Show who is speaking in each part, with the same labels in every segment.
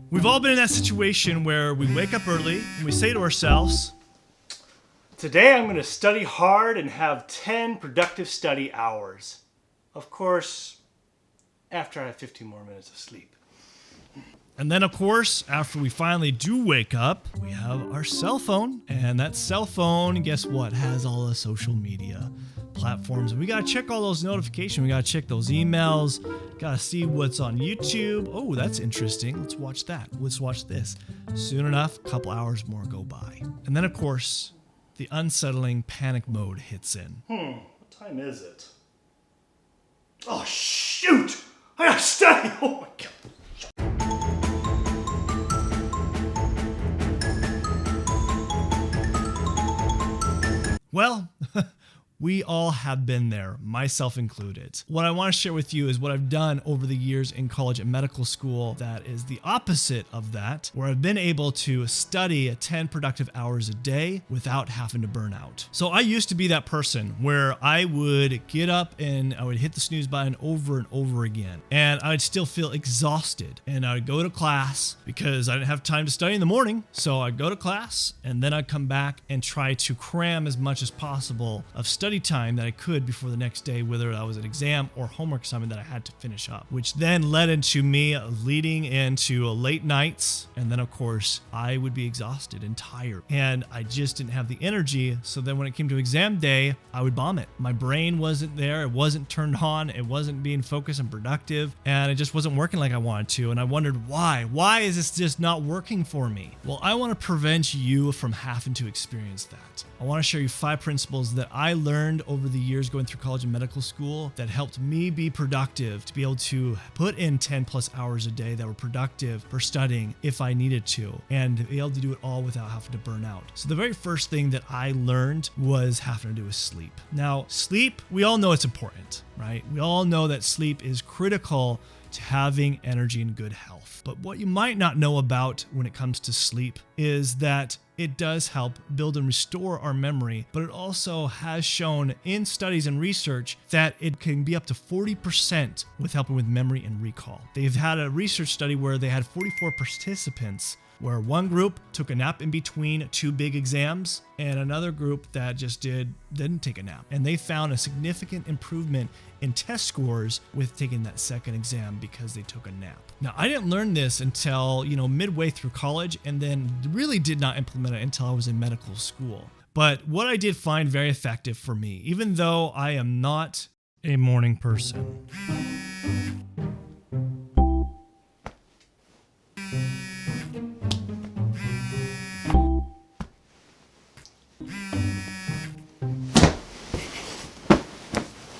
Speaker 1: We've all been in that situation where we wake up early and we say to ourselves, today I'm going to study hard and have 10 productive study hours. Of course, after I have 15 more minutes of sleep. And then, of course, after we finally do wake up, we have our cell phone. And that cell phone, guess what, has all the social media platforms. We got to check all those notifications. We got to check those emails. Got to see what's on YouTube. Oh, that's interesting. Let's watch that. Let's watch this. Soon enough, a couple hours more go by. And then, of course, the unsettling panic mode hits in.
Speaker 2: What time is it? Oh, shoot! I gotta study! Oh my God.
Speaker 1: Well, we all have been there, myself included. What I want to share with you is what I've done over the years in college and medical school that is the opposite of that, where I've been able to study 10 productive hours a day without having to burn out. So I used to be that person where I would get up and I would hit the snooze button over and over again, and I'd still feel exhausted. And I'd go to class because I didn't have time to study in the morning. So I'd go to class and then I'd come back and try to cram as much as possible of study time that I could before the next day, whether that was an exam or homework assignment that I had to finish up, which then led into me leading into late nights. And then of course I would be exhausted and tired and I just didn't have the energy. So then when it came to exam day, I would bomb it. My brain wasn't there. It wasn't turned on. It wasn't being focused and productive, and it just wasn't working like I wanted to. And I wondered why is this just not working for me? Well, I want to prevent you from having to experience that. I want to share you 5 principles that I learned over the years going through college and medical school that helped me be productive, to be able to put in 10 plus hours a day that were productive for studying if I needed to, and be able to do it all without having to burn out. So the very first thing that I learned was having to do with sleep. Now, sleep, we all know it's important, right? We all know that sleep is critical to having energy and good health. But what you might not know about when it comes to sleep is that it does help build and restore our memory, but it also has shown in studies and research that it can be up to 40% with helping with memory and recall. They've had a research study where they had 44 participants, where one group took a nap in between 2 big exams and another group that just didn't take a nap. And they found a significant improvement in test scores with taking that second exam because they took a nap. Now, I didn't learn this until, midway through college, and then really did not implement it until I was in medical school. But what I did find very effective for me, even though I am not a morning person.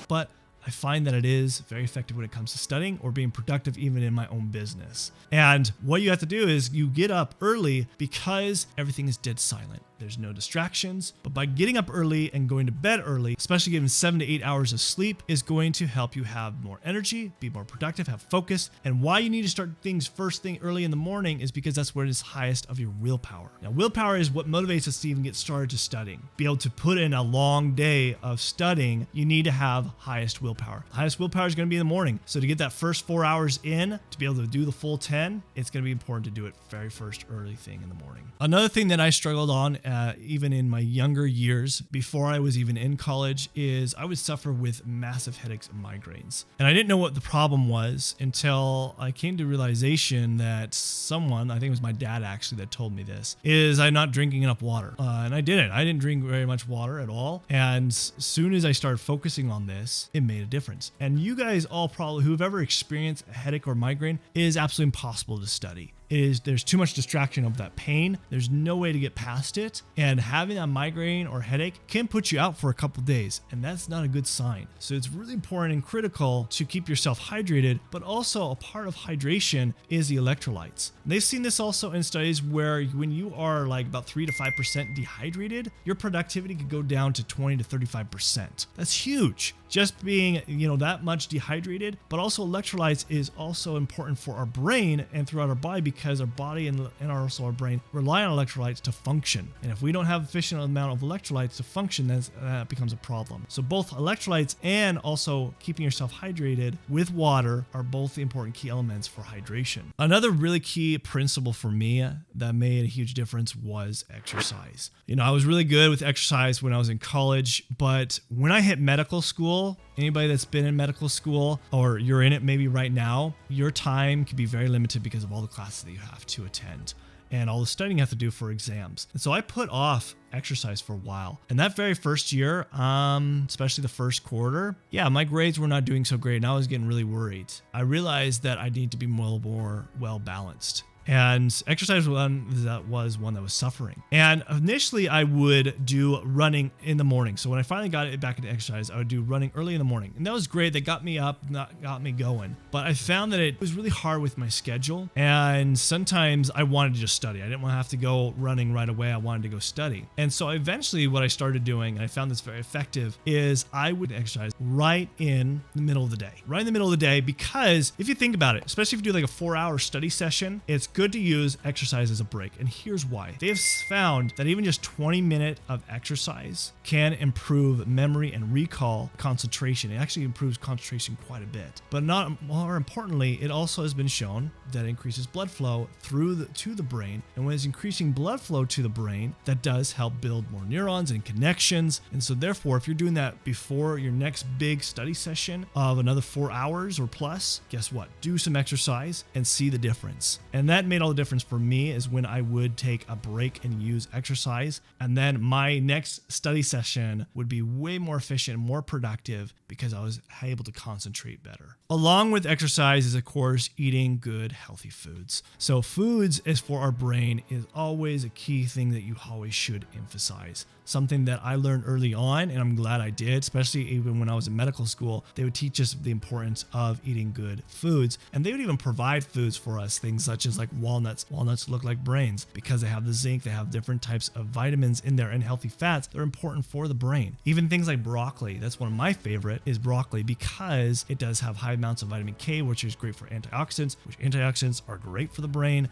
Speaker 1: But I find that it is very effective when it comes to studying or being productive even in my own business. And what you have to do is you get up early because everything is dead silent. There's no distractions, but by getting up early and going to bed early, especially given 7 to 8 hours of sleep, is going to help you have more energy, be more productive, have focus. And why you need to start things first thing early in the morning is because that's where it is highest of your willpower. Now, willpower is what motivates us to even get started to studying. Be able to put in a long day of studying, you need to have highest willpower. Highest willpower is going to be in the morning. So to get that first 4 hours in, to be able to do the full 10, it's going to be important to do it very first early thing in the morning. Another thing that I struggled on even in my younger years, before I was even in college, is I would suffer with massive headaches and migraines. And I didn't know what the problem was until I came to realization that someone, I think it was my dad actually that told me this, is I'm not drinking enough water. And I didn't. I didn't drink very much water at all. And as soon as I started focusing on this, it made a difference. And you guys all probably, who've ever experienced a headache or migraine, it is absolutely impossible to study. There's too much distraction of that pain. There's no way to get past it. And having a migraine or headache can put you out for a couple days, and that's not a good sign. So it's really important and critical to keep yourself hydrated, but also a part of hydration is the electrolytes. And they've seen this also in studies where when you are like about 3 to 5% dehydrated, your productivity could go down to 20 to 35%. That's huge. just being, that much dehydrated, but also electrolytes is also important for our brain and throughout our body, because our body and also our brain rely on electrolytes to function. And if we don't have sufficient amount of electrolytes to function, then that becomes a problem. So both electrolytes and also keeping yourself hydrated with water are both the important key elements for hydration. Another really key principle for me that made a huge difference was exercise. I was really good with exercise when I was in college, but when I hit medical school, anybody that's been in medical school or you're in it maybe right now, your time can be very limited because of all the classes that you have to attend and all the studying you have to do for exams. And so I put off exercise for a while. And that very first year, especially the first quarter, my grades were not doing so great and I was getting really worried. I realized that I need to be more well balanced. And exercise was one that was suffering. And initially I would do running in the morning. So when I finally got it back into exercise, I would do running early in the morning. And that was great. That got me up, got me going. But I found that it was really hard with my schedule. And sometimes I wanted to just study. I didn't want to have to go running right away. I wanted to go study. And so eventually what I started doing, and I found this very effective, is I would exercise right in the middle of the day. Right in the middle of the day, because if you think about it, especially if you do like a 4-hour study session, it's good to use exercise as a break. And here's why. They have found that even just 20 minutes of exercise can improve memory and recall, concentration. It actually improves concentration quite a bit. But not more importantly, it also has been shown that it increases blood flow to the brain. And when it's increasing blood flow to the brain, that does help build more neurons and connections. And so therefore, if you're doing that before your next big study session of another 4 hours or plus, guess what? Do some exercise and see the difference. And that made all the difference for me, is when I would take a break and use exercise. And then my next study session would be way more efficient and more productive because I was able to concentrate better. Along with exercise is, of course, eating good, healthy foods. So foods is for our brain is always a key thing that you always should emphasize. Something that I learned early on, and I'm glad I did, especially even when I was in medical school. They would teach us the importance of eating good foods. And they would even provide foods for us, things such as like walnuts. Walnuts look like brains because they have the zinc, they have different types of vitamins in there and healthy fats. They're important for the brain. Even things like broccoli, that's one of my favorite, is broccoli, because it does have high amounts of vitamin K, which is great for antioxidants, which antioxidants are great for the brain.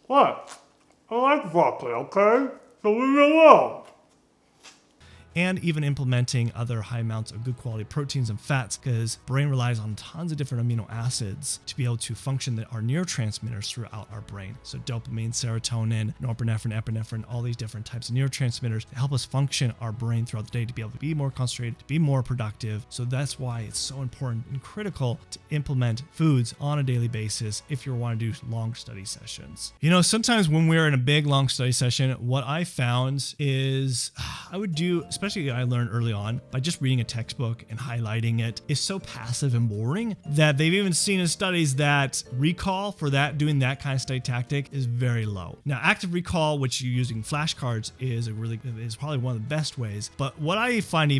Speaker 2: What? I like broccoli, okay? So leave me alone.
Speaker 1: And even implementing other high amounts of good quality proteins and fats, because brain relies on tons of different amino acids to be able to function our neurotransmitters throughout our brain. So dopamine, serotonin, norepinephrine, epinephrine, all these different types of neurotransmitters to help us function our brain throughout the day to be able to be more concentrated, to be more productive. So that's why it's so important and critical to implement foods on a daily basis if you want to do long study sessions. Sometimes when we're in a big long study session, what I found is I would do, especially I learned early on, by just reading a textbook and highlighting it, is so passive and boring that they've even seen in studies that recall for doing that kind of study tactic is very low. Now, active recall, which you're using flashcards, is probably one of the best ways. But what I find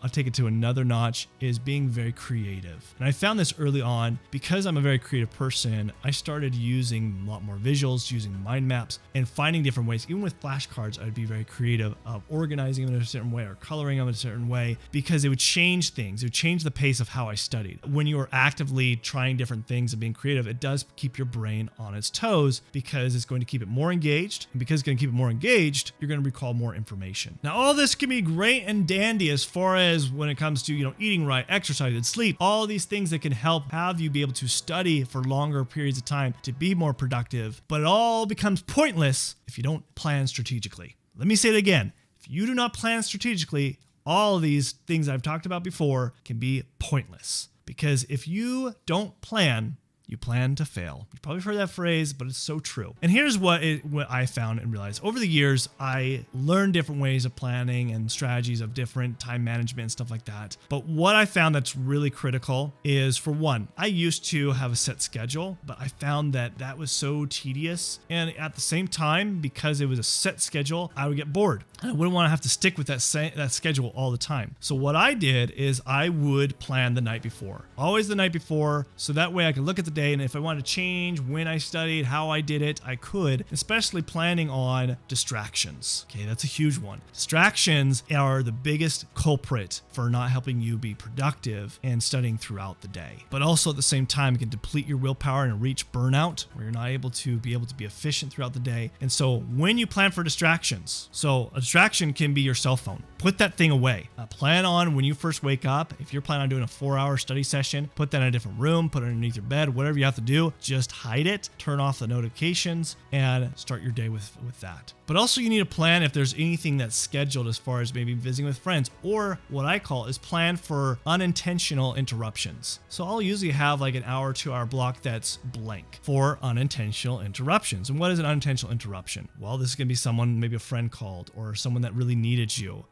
Speaker 1: I'll take it to another notch, is being very creative. And I found this early on because I'm a very creative person. I started using a lot more visuals, using mind maps, and finding different ways. Even with flashcards, I'd be very creative of organizing them in a certain way or coloring them in a certain way, because it would change things. It would change the pace of how I studied. When you are actively trying different things and being creative, it does keep your brain on its toes, because it's going to keep it more engaged. And because it's going to keep it more engaged, you're going to recall more information. Now, all this can be great and dandy as far as when it comes to, eating right, exercise, and sleep. All these things that can help have you be able to study for longer periods of time to be more productive. But it all becomes pointless if you don't plan strategically. Let me say it again. If you do not plan strategically, all of these things I've talked about before can be pointless. Because if you don't plan, you plan to fail. You've probably heard that phrase, but it's so true. And here's what I found and realized. Over the years, I learned different ways of planning and strategies of different time management and stuff like that. But what I found that's really critical is, for one, I used to have a set schedule, but I found that was so tedious. And at the same time, because it was a set schedule, I would get bored. And I wouldn't want to have to stick with that schedule all the time. So what I did is I would plan the night before. Always the night before, so that way I could look at the day. And if I wanted to change when I studied, how I did it, I could, especially planning on distractions. Okay, that's a huge one. Distractions are the biggest culprit for not helping you be productive and studying throughout the day. But also at the same time, it can deplete your willpower and reach burnout where you're not able to be efficient throughout the day. And so when you plan for distractions, so a distraction can be your cell phone. Put that thing away. Plan on when you first wake up. If you're planning on doing a 4-hour study session, put that in a different room, put it underneath your bed, whatever you have to do, just hide it, turn off the notifications, and start your day with that. But also you need a plan if there's anything that's scheduled as far as maybe visiting with friends, or what I call is plan for unintentional interruptions. So I'll usually have like an hour, 2-hour block that's blank for unintentional interruptions. And what is an unintentional interruption? Well, this is going to be someone, maybe a friend called or someone that really needed you.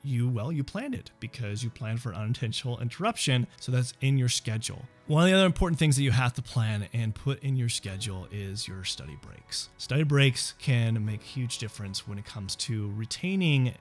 Speaker 1: You planned it because you planned for an unintentional interruption. So that's in your schedule. One of the other important things that you have to plan and put in your schedule is your study breaks. Study breaks can make a huge difference when it comes to retaining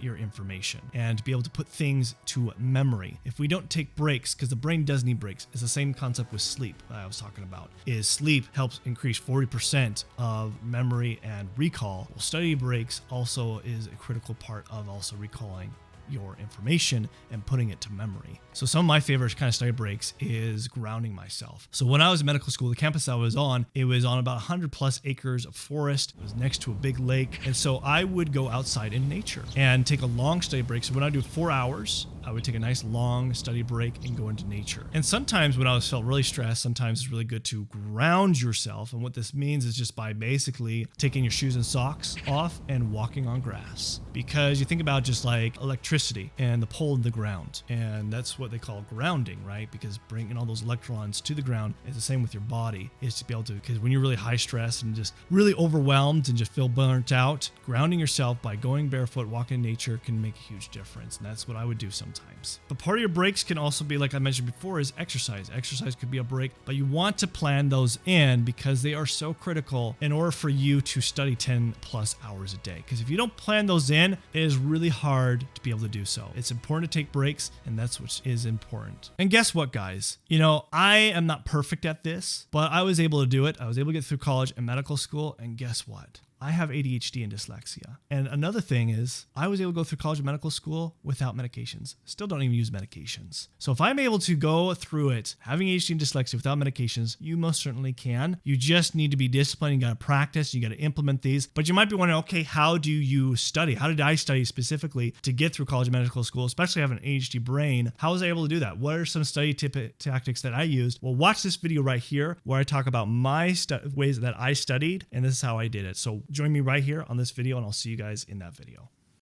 Speaker 1: your information and to be able to put things to memory. If we don't take breaks, because the brain does need breaks, it's the same concept with sleep that I was talking about, is sleep helps increase 40% of memory and recall. Well, study breaks also is a critical part of also recalling your information and putting it to memory. So some of my favorite kind of study breaks is grounding myself. So when I was in medical school, the campus I was on, it was on about 100 plus acres of forest. It was next to a big lake. And so I would go outside in nature and take a long study break. So when I do 4 hours, I would take a nice long study break and go into nature. And sometimes when I felt really stressed, sometimes it's really good to ground yourself. And what this means is just by basically taking your shoes and socks off and walking on grass. Because you think about just like electricity and the pull of the ground. And that's what they call grounding, right? Because bringing all those electrons to the ground is the same with your body, is to be able to, because when you're really high stress and just really overwhelmed and just feel burnt out, grounding yourself by going barefoot, walking in nature can make a huge difference. And that's what I would do sometimes. But part of your breaks can also be, like I mentioned before, is exercise. Exercise could be a break, but you want to plan those in because they are so critical in order for you to study 10 plus hours a day. Because if you don't plan those in, it is really hard to be able to do so. It's important to take breaks, and that's what is important. And guess what, guys? I am not perfect at this, but I was able to do it. I was able to get through college and medical school, and guess what? I have ADHD and dyslexia. And another thing is I was able to go through college and medical school without medications. Still don't even use medications. So if I'm able to go through it, having ADHD and dyslexia without medications, you most certainly can. You just need to be disciplined. You got to practice. You got to implement these. But you might be wondering, okay, how do you study? How did I study specifically to get through college and medical school, especially having an ADHD brain? How was I able to do that? What are some study tactics that I used? Well, watch this video right here where I talk about my ways that I studied, and this is how I did it. So join me right here on this video, and I'll see you guys in that video.